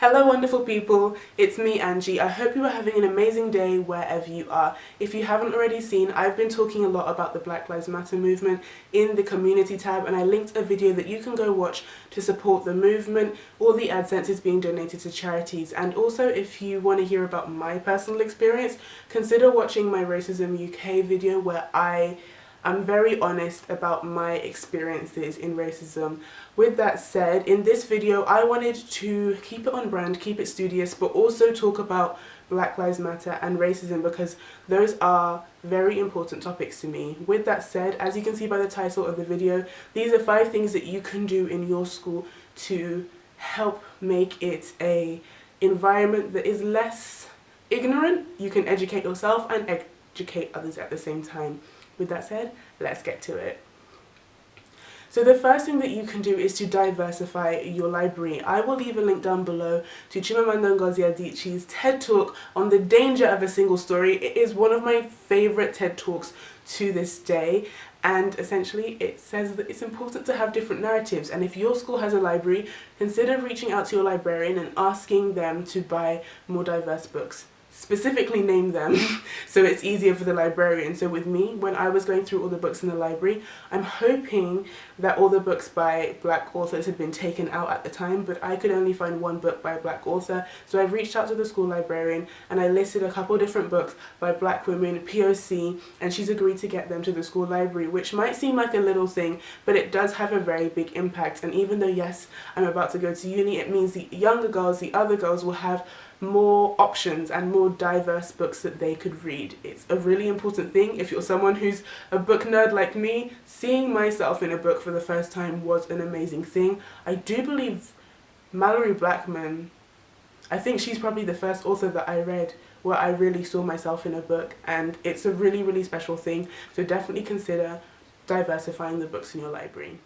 Hello wonderful people, it's me Angie. I hope you are having an amazing day wherever you are. If you haven't already seen, I've been talking a lot about the Black Lives Matter movement in the community tab, and I linked a video that you can go watch to support the movement. All the AdSense is being donated to charities, and also if you want to hear about my personal experience, consider watching my Racism UK video where I'm very honest about my experiences in racism. With that said, in this video I wanted to keep it on brand, keep it studious, but also talk about Black Lives Matter and racism because those are very important topics to me. With that said, as you can see by the title of the video, these are 5 things that you can do in your school to help make it a environment that is less ignorant. You can educate yourself and educate others at the same time. With that said, let's get to it. So the first thing that you can do is to diversify your library. I will leave a link down below to Chimamanda Ngozi Adichie's TED Talk on the danger of a single story. It is one of my favourite TED Talks to this day, and essentially it says that it's important to have different narratives, and if your school has a library, consider reaching out to your librarian and asking them to buy more diverse books. Specifically name them so it's easier for the librarian. So with me, when I was going through all the books in the library, I'm hoping that all the books by black authors had been taken out at the time, but I could only find one book by a black author. So I reached out to the school librarian and I listed a couple different books by black women, POC, and she's agreed to get them to the school library, which might seem like a little thing, but it does have a very big impact. And even though, yes, I'm about to go to uni, it means the younger girls, the other girls, will have more options and more diverse books that they could read. It's a really important thing. If you're someone who's a book nerd like me, seeing myself in a book for the first time was an amazing thing. I do believe Mallory Blackman, I think she's probably the first author that I read where I really saw myself in a book, and it's a really, really special thing. So definitely consider diversifying the books in your library.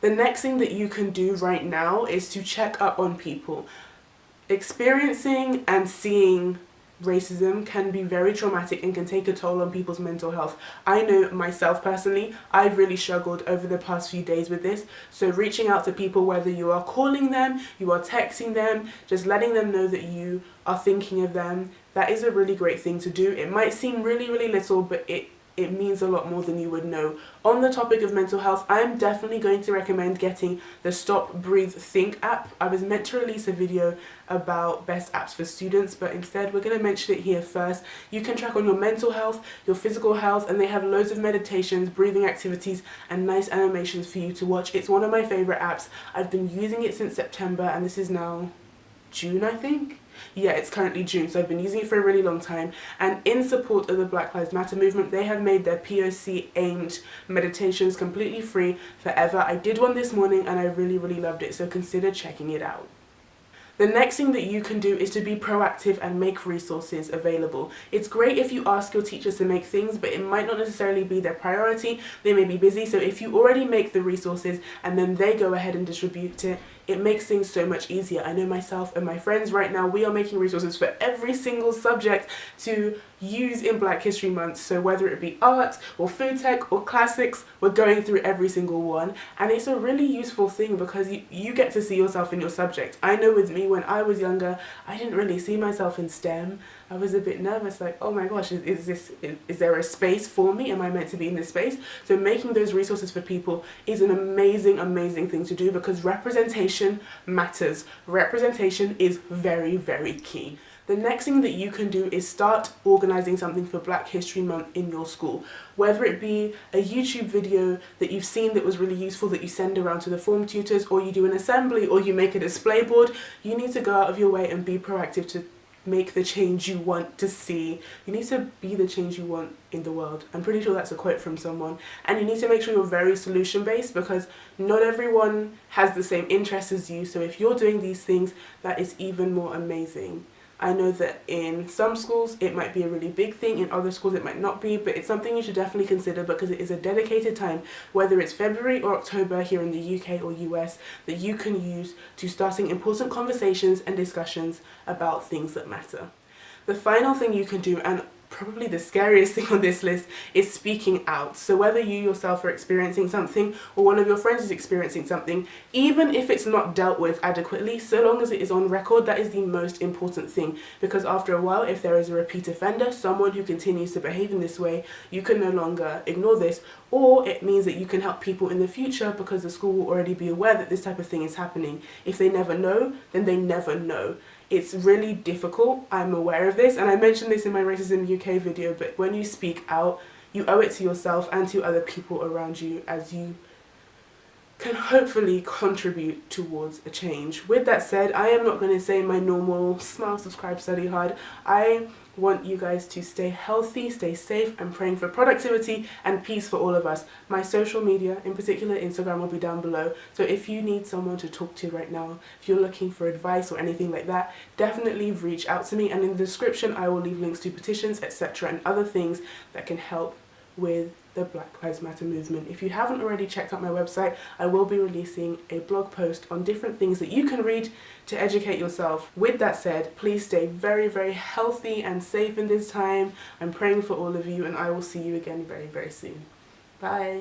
The next thing that you can do right now is to check up on people. Experiencing and seeing racism can be very traumatic and can take a toll on people's mental health. I know myself personally, I've really struggled over the past few days with this. So reaching out to people, whether you are calling them, you are texting them, just letting them know that you are thinking of them, that is a really great thing to do. It might seem really, really little, but it means a lot more than you would know. On the topic of mental health, I'm definitely going to recommend getting the Stop, Breathe, Think app. I was meant to release a video about best apps for students, but instead we're going to mention it here first. You can track on your mental health, your physical health, and they have loads of meditations, breathing activities, and nice animations for you to watch. It's one of my favourite apps. I've been using it since September, and this is now June, I think? Yeah, it's currently June, so I've been using it for a really long time. And in support of the Black Lives Matter movement, they have made their POC aimed meditations completely free forever. I did one this morning and I really, really loved it, so consider checking it out. The next thing that you can do is to be proactive and make resources available. It's great if you ask your teachers to make things, but it might not necessarily be their priority. They may be busy, so if you already make the resources and then they go ahead and distribute it, it makes things so much easier. I know myself and my friends right now, we are making resources for every single subject to use in Black History Month. So whether it be art or food tech or classics, we're going through every single one. And it's a really useful thing because you get to see yourself in your subject. I know with me, when I was younger, I didn't really see myself in STEM. I was a bit nervous, like, oh my gosh, is there a space for me? Am I meant to be in this space? So making those resources for people is an amazing, amazing thing to do because representation matters. Representation is very, very key. The next thing that you can do is start organising something for Black History Month in your school. Whether it be a YouTube video that you've seen that was really useful that you send around to the form tutors, or you do an assembly, or you make a display board, you need to go out of your way and be proactive to make the change you want to see. You need to be the change you want in the world. I'm pretty sure that's a quote from someone. And you need to make sure you're very solution based because not everyone has the same interests as you. So if you're doing these things, that is even more amazing. I know that in some schools it might be a really big thing, in other schools it might not be, but it's something you should definitely consider because it is a dedicated time, whether it's February or October here in the UK or US, that you can use to starting important conversations and discussions about things that matter. The final thing you can do, and probably the scariest thing on this list is speaking out. So whether you yourself are experiencing something or one of your friends is experiencing something, even if it's not dealt with adequately, so long as it is on record, that is the most important thing. Because after a while, if there is a repeat offender, someone who continues to behave in this way, you can no longer ignore this, or it means that you can help people in the future because the school will already be aware that this type of thing is happening. If they never know, then they never know. It's really difficult, I'm aware of this, and I mentioned this in my Racism UK video, but when you speak out, you owe it to yourself and to other people around you, as you can hopefully contribute towards a change. With that said, I am not going to say my normal smile, subscribe, study hard. I want you guys to stay healthy, stay safe. I'm praying for productivity and peace for all of us. My social media, in particular Instagram, will be down below. So if you need someone to talk to right now, if you're looking for advice or anything like that, definitely reach out to me. And in the description, I will leave links to petitions, etc. and other things that can help with the Black Lives Matter movement. If you haven't already checked out my website, I will be releasing a blog post on different things that you can read to educate yourself. With that said, please stay very, very healthy and safe in this time. I'm praying for all of you, and I will see you again very, very soon. Bye.